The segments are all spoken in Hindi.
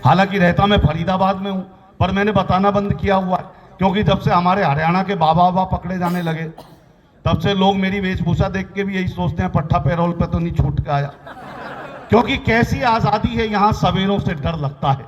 हालांकि रहता मैं फरीदाबाद में हूं, पर मैंने बताना बंद किया हुआ है, क्योंकि जब से हमारे हरियाणा के बाबा बाबा पकड़े जाने लगे, तब से लोग मेरी वेशभूषा देख के भी यही सोचते हैं पट्टा पैरोल पे तो नहीं छूट के आया। क्योंकि कैसी आजादी है यहां, सवेरों से डर लगता है।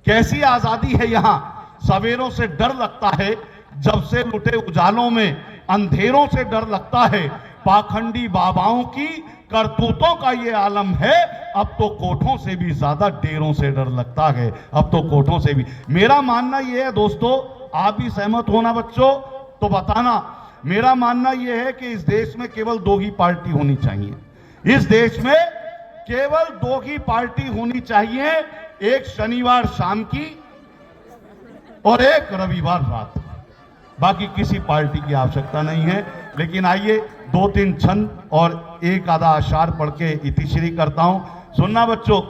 कैसी आजादी है यहां, सवेरों से डर लगता है। जब से लुटे उजालों में अंधेरों से डर लगता है। पाखंडी बाबाओं की करतूतों का ये आलम है। अब तो कोठों से भी ज्यादा डेरों से डर लगता है। अब तो कोठों से भी। मेरा मानना ये है दोस्तों, आप भी सहमत होना बच्चों तो बताना। मेरा मानना यह है कि इस देश में केवल दो ही पार्टी होनी चाहिए। इस देश में केवल दो ही पार्टी होनी चाहिए, एक शनिवार शाम की और एक रविवार रात। बाकी किसी पार्टी की आवश्यकता नहीं है। लेकिन आइए दो तीन छंद और एक आधा अशार पढ़ के इतिश्री करता हूं। सुनना बच्चों,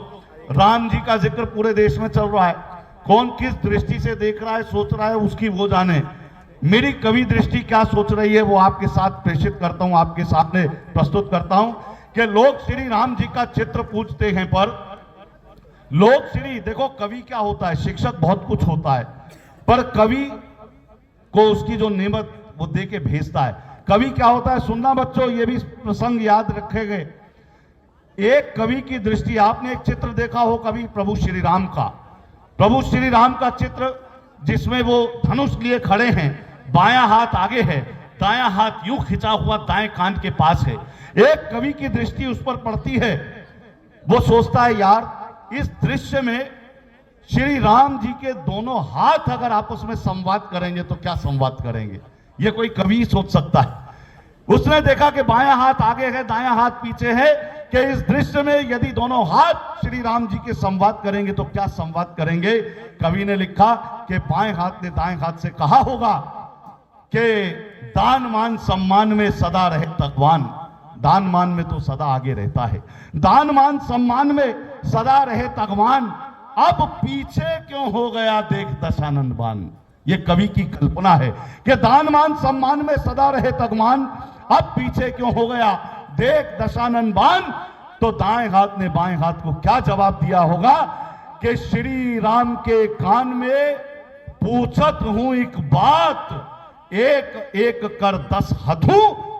राम जी का जिक्र पूरे देश में चल रहा है। कौन किस दृष्टि से देख रहा है, सोच रहा है, उसकी वो जाने। मेरी कवि दृष्टि क्या सोच रही है वो आपके साथ प्रेषित करता हूं, आपके सामने प्रस्तुत करता हूं कि लोग श्री राम जी का चित्र पूजते हैं, पर लोग श्री, देखो कवि क्या होता है, शिक्षक बहुत कुछ होता है, पर कवि को उसकी जो नेमत वो दे के भेजता है। कवि क्या होता है, सुनना बच्चों, ये भी प्रसंग याद रखेंगे। एक कवि की दृष्टि, आपने एक चित्र देखा हो कभी प्रभु श्री राम का, प्रभु श्री राम का चित्र जिसमें वो धनुष लिए खड़े हैं, बायां हाथ आगे है, दायां हाथ यूं खिंचा हुआ दाएं कान के पास है। एक कवि की दृष्टि उस पर पड़ती है, वो सोचता है यार इस दृश्य में श्री राम जी के दोनों हाथ अगर आपस में संवाद करेंगे तो क्या संवाद करेंगे, ये कोई कवि सोच सकता है। उसने देखा कि बायां हाथ आगे है, दायां हाथ पीछे है, कि इस दृश्य में यदि दोनों हाथ श्री राम जी के संवाद करेंगे तो क्या संवाद करेंगे। कवि ने लिखा कि बाएं हाथ ने दाएं हाथ से कहा होगा कि दान मान सम्मान में सदा रहे तकवान। दान मान में तो सदा आगे रहता है, दान मान सम्मान में सदा रहे तकवान। अब पीछे क्यों हो गया देख दशानन बान। ये कवि की कल्पना है कि दान मान सम्मान में सदा रहे तगमान, अब पीछे क्यों हो गया देख दशानन बान। तो दाएं हाथ ने बाएं हाथ को क्या जवाब दिया होगा कि श्री राम के कान में पूछत हूं एक बात, एक एक कर 10 हथू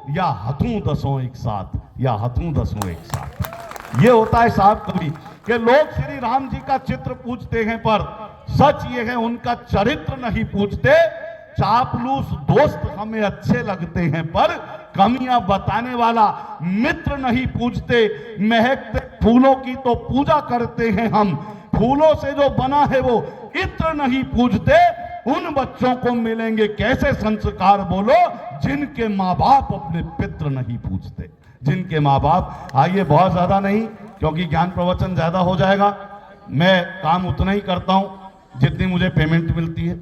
या हथू 10 एक साथ, या हथू 10 एक साथ। ये होता है साहब कवि कि लोग श्री राम जी का चित्र पूजते हैं, पर सच ये है उनका चरित्र नहीं पूजते। चापलूस दोस्त हमें अच्छे लगते हैं, पर कमियां बताने वाला मित्र नहीं पूजते। महकते फूलों की तो पूजा करते हैं हम, फूलों से जो बना है वो इत्र नहीं पूजते। उन बच्चों को मिलेंगे कैसे संस्कार बोलो, जिनके माँ बाप अपने पितृ नहीं पूजते, जिनके माँ बाप। आइए बहुत ज्यादा नहीं, क्योंकि ज्ञान प्रवचन ज्यादा हो जाएगा। मैं काम उतना ही करता हूं जितनी मुझे पेमेंट मिलती है।